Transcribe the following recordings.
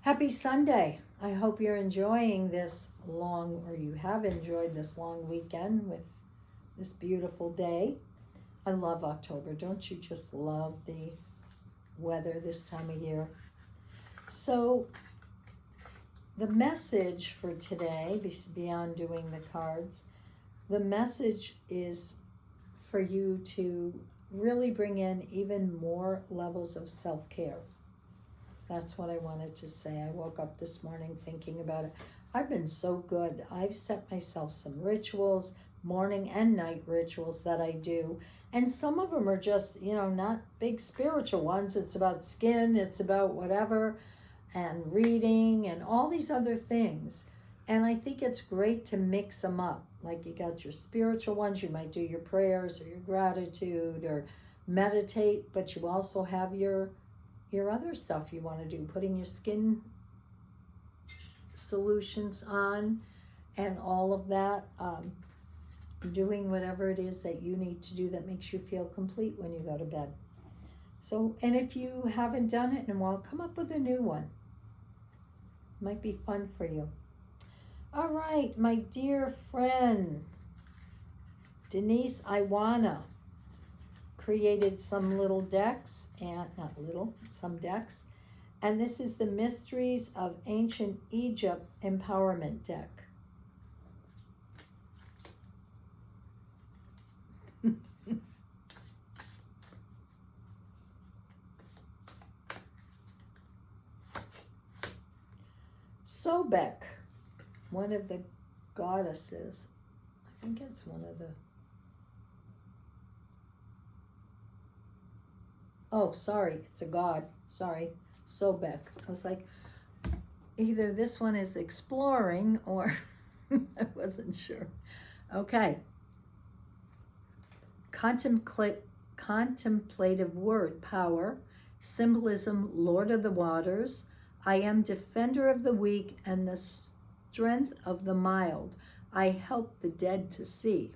Happy Sunday. I hope you're enjoying this or you have enjoyed this long weekend with this beautiful day. I love October. Don't you just love the weather this time of year? So, the message for today, beyond doing the cards, the message is for you to really bring in even more levels of self-care. That's what I wanted to say. I woke up this morning thinking about it. I've been so good. I've set myself some rituals, morning and night rituals that I do. And some of them are just, not big spiritual ones. It's about skin, it's about whatever, and reading and all these other things. And I think it's great to mix them up. Like you got your spiritual ones, you might do your prayers or your gratitude or meditate, but you also have your other stuff you want to do, putting your skin solutions on and all of that, doing whatever it is that you need to do that makes you feel complete when you go to bed. So, and if you haven't done it in a while, come up with a new one. Might be fun for you. All right, my dear friend, Denise Iwana created some little decks, and some decks. And this is the Mysteries of Ancient Egypt Empowerment deck. Sobek, one of the goddesses. I think it's one of the... Oh, sorry, it's a god. Sorry, Sobek. I was like, either this one is exploring or I wasn't sure. Okay. Contemplative word power, symbolism, Lord of the Waters. I am defender of the weak and the strength of the mild. I help the dead to see.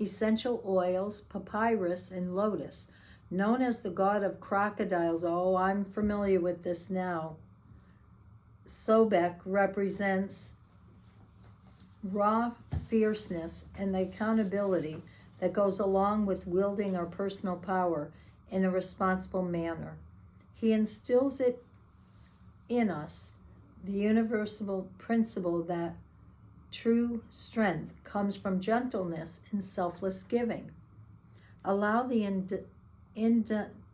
Essential oils, papyrus and lotus. Known as the god of crocodiles. Oh, I'm familiar with this now. Sobek represents raw fierceness and the accountability that goes along with wielding our personal power in a responsible manner. He instills it in us, the universal principle that true strength comes from gentleness and selfless giving. Allow the indomitable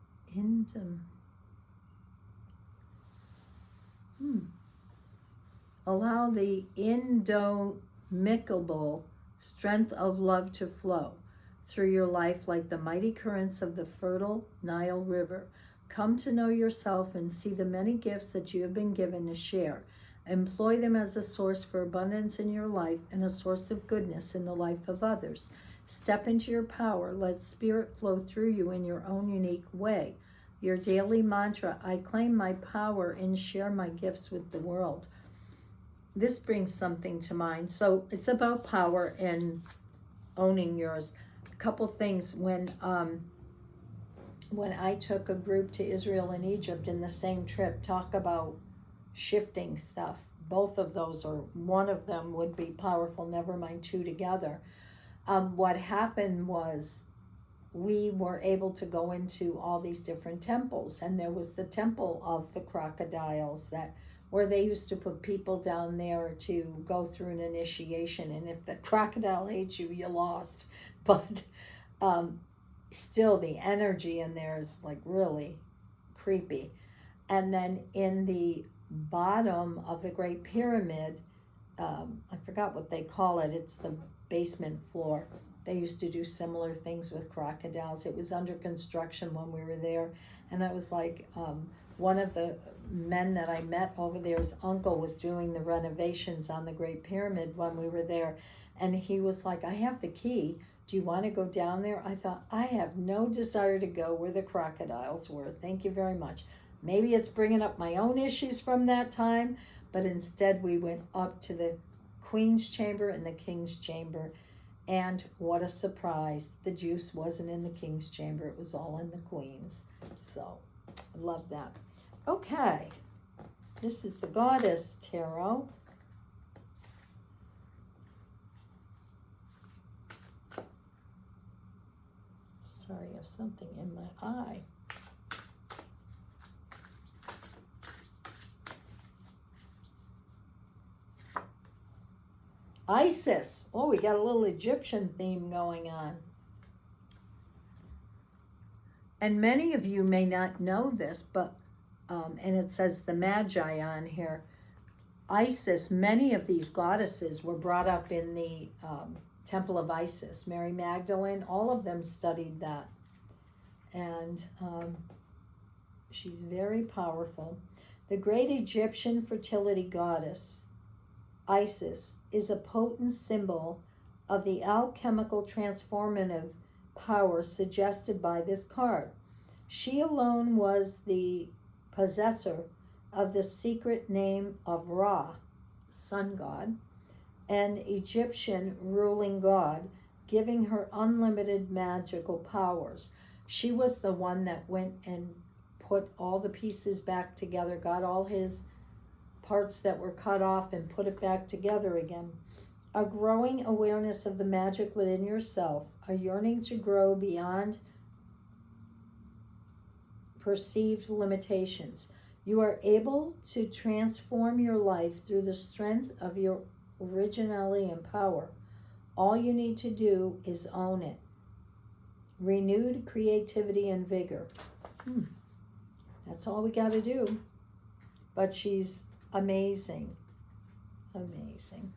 strength of love to flow through your life like the mighty currents of the fertile Nile River. Come to know yourself and see the many gifts that you have been given to share. Employ them as a source for abundance in your life and a source of goodness in the life of others. Step into your power. Let spirit flow through you in your own unique way. Your daily mantra, I claim my power and share my gifts with the world. This brings something to mind. So it's about power and owning yours. A couple things. When I took a group to Israel and Egypt in the same trip, talk about shifting stuff. Both of those, or one of them, would be powerful, never mind two together. What happened was we were able to go into all these different temples, and there was the temple of the crocodiles where they used to put people down there to go through an initiation, and if the crocodile ate you, you lost. But still, the energy in there is like really creepy. And then in the bottom of the Great Pyramid, I forgot what they call it. It's the basement floor. They used to do similar things with crocodiles. It was under construction when we were there. And I was like, one of the men that I met over there's uncle was doing the renovations on the Great Pyramid when we were there. And he was like, I have the key. Do you want to go down there? I thought, I have no desire to go where the crocodiles were. Thank you very much. Maybe it's bringing up my own issues from that time, but instead we went up to the Queen's chamber and the King's chamber. And what a surprise. The juice wasn't in the King's chamber. It was all in the Queen's. So, I love that. Okay. This is the Goddess Tarot. Sorry, I have something in my eye. Isis. Oh, we got a little Egyptian theme going on. And many of you may not know this, but, and it says the Magi on here. Isis, many of these goddesses were brought up in the Temple of Isis. Mary Magdalene, all of them studied that. And she's very powerful. The great Egyptian fertility goddess, Isis, is a potent symbol of the alchemical transformative power suggested by this card. She alone was the possessor of the secret name of Ra, sun god, an Egyptian ruling god, giving her unlimited magical powers. She was the one that went and put all the pieces back together, got all his parts that were cut off and put it back together again. A growing awareness of the magic within yourself, a yearning to grow beyond perceived limitations. You are able to transform your life through the strength of your originality and power. All you need to do is own it. Renewed creativity and vigor. That's all we got to do. But she's amazing. Amazing.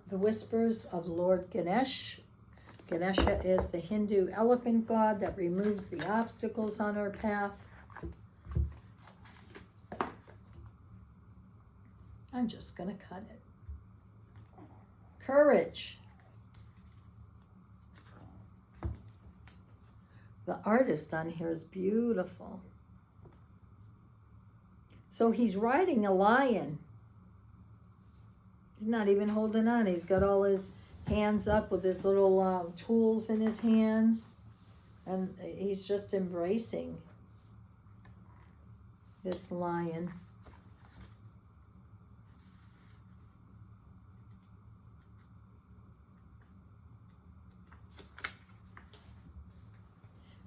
The whispers of Lord Ganesh. Ganesha is the Hindu elephant god that removes the obstacles on our path. I'm just going to cut it. Courage. The artist on here is beautiful. So he's riding a lion. He's not even holding on. He's got all his hands up with his little tools in his hands. And he's just embracing this lion.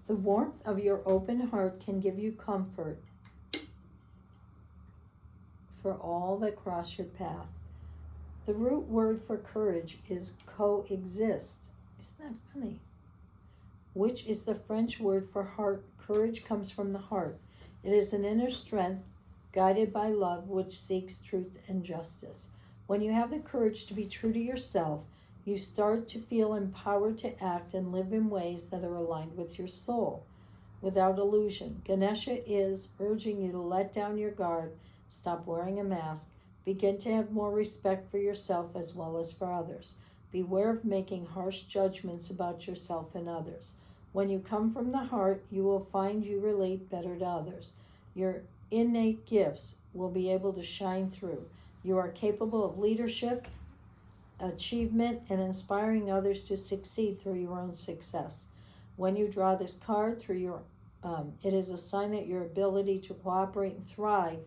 The warmth of your open heart can give you comfort for all that cross your path. The root word for courage is coexist. Isn't that funny? Which is the French word for heart. Courage comes from the heart. It is an inner strength guided by love which seeks truth and justice. When you have the courage to be true to yourself, you start to feel empowered to act and live in ways that are aligned with your soul, without illusion. Ganesha is urging you to let down your guard, stop wearing a mask, begin to have more respect for yourself as well as for others. Beware of making harsh judgments about yourself and others. When you come from the heart, you will find you relate better to others. Your innate gifts will be able to shine through. You are capable of leadership, achievement, and inspiring others to succeed through your own success. When you draw this card through your, it is a sign that your ability to cooperate and thrive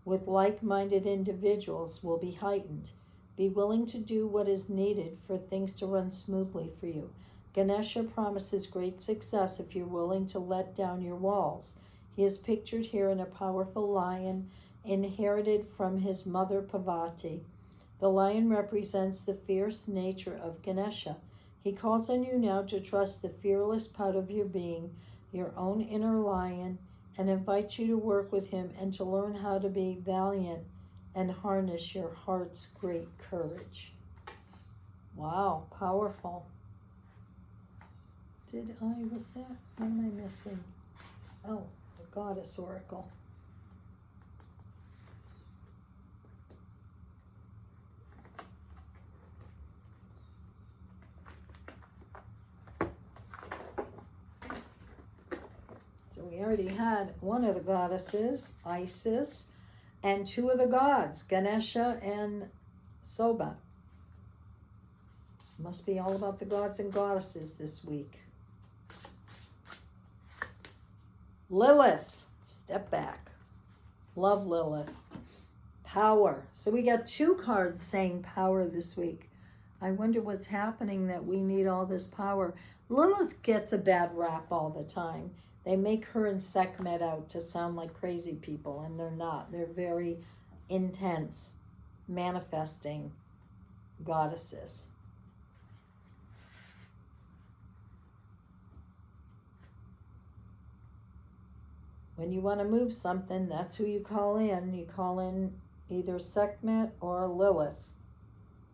with like-minded individuals will be heightened. Be willing to do what is needed for things to run smoothly for you. Ganesha promises great success if you're willing to let down your walls. He is pictured here in a powerful lion inherited from his mother Parvati. The lion represents the fierce nature of Ganesha. He calls on you now to trust the fearless part of your being, your own inner lion, and invites you to work with him and to learn how to be valiant and harness your heart's great courage. Wow, powerful. Was that? What am I missing? Oh, the Goddess Oracle. So we already had one of the goddesses, Isis, and two of the gods, Ganesha and Soba. Must be all about the gods and goddesses this week. Lilith, step back. Love Lilith. Power. So we got 2 cards saying power this week. I wonder what's happening that we need all this power. Lilith gets a bad rap all the time. They make her and Sekhmet out to sound like crazy people, and they're not. They're very intense, manifesting goddesses. When you want to move something, that's who you call in. You call in either Sekhmet or Lilith.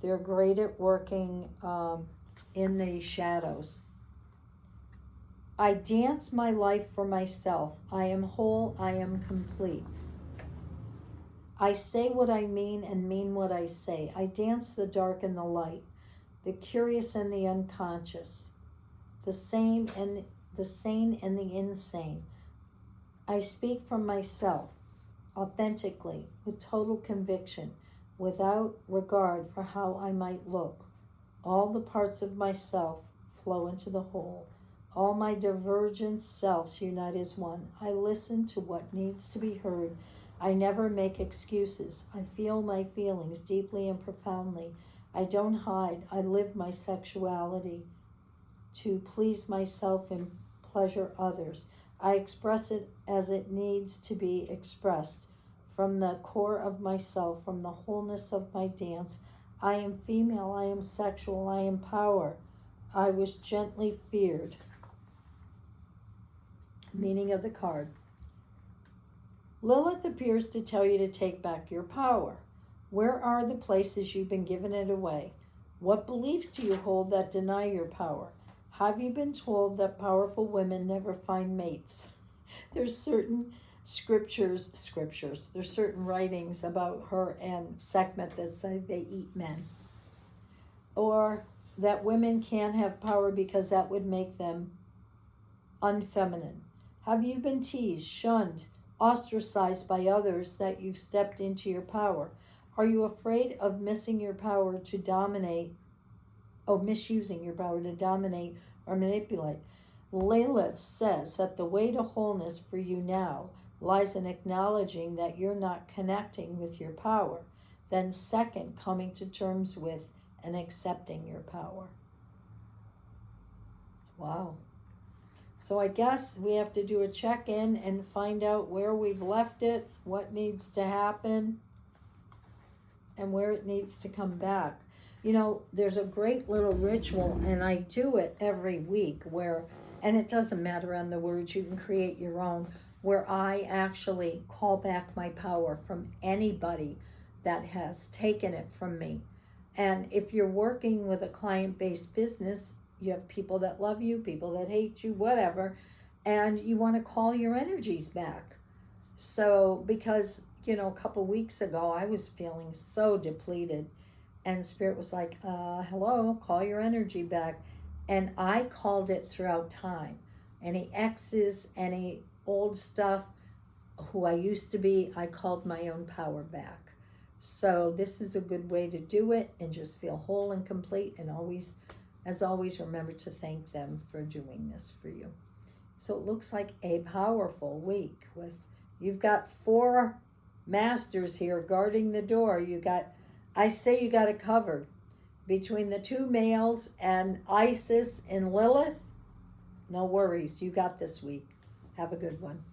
They're great at working in the shadows. I dance my life for myself. I am whole. I am complete. I say what I mean and mean what I say. I dance the dark and the light, the curious and the unconscious, the sane and the insane. I speak from myself, authentically, with total conviction, without regard for how I might look. All the parts of myself flow into the whole. All my divergent selves unite as one. I listen to what needs to be heard. I never make excuses. I feel my feelings deeply and profoundly. I don't hide. I live my sexuality to please myself and pleasure others. I express it as it needs to be expressed. From the core of myself, from the wholeness of my dance, I am female, I am sexual, I am power. I was gently feared. Meaning of the card. Lilith appears to tell you to take back your power. Where are the places you've been giving it away? What beliefs do you hold that deny your power? Have you been told that powerful women never find mates? There's certain scriptures, there's certain writings about her and Sekhmet that say they eat men. Or that women can't have power because that would make them unfeminine. Have you been teased, shunned, ostracized by others that you've stepped into your power? Are you afraid of missing your power to dominate, or misusing your power to dominate or manipulate? Lilith says that the way to wholeness for you now lies in acknowledging that you're not connecting with your power. Then second, coming to terms with and accepting your power. Wow. So I guess we have to do a check-in and find out where we've left it, what needs to happen, and where it needs to come back. You know, there's a great little ritual, and I do it every week where, and it doesn't matter on the words, you can create your own, where I actually call back my power from anybody that has taken it from me. And if you're working with a client-based business, you have people that love you, people that hate you, whatever, and you want to call your energies back. So, because, you know, a couple weeks ago, I was feeling so depleted, and Spirit was like, hello, call your energy back. And I called it throughout time. Any exes, any old stuff, who I used to be, I called my own power back. So this is a good way to do it and just feel whole and complete, and always, as always, remember to thank them for doing this for you. So it looks like a powerful week with, you've got 4 masters here guarding the door. I say you got it covered. Between the 2 males and Isis and Lilith, no worries. You got this week. Have a good one.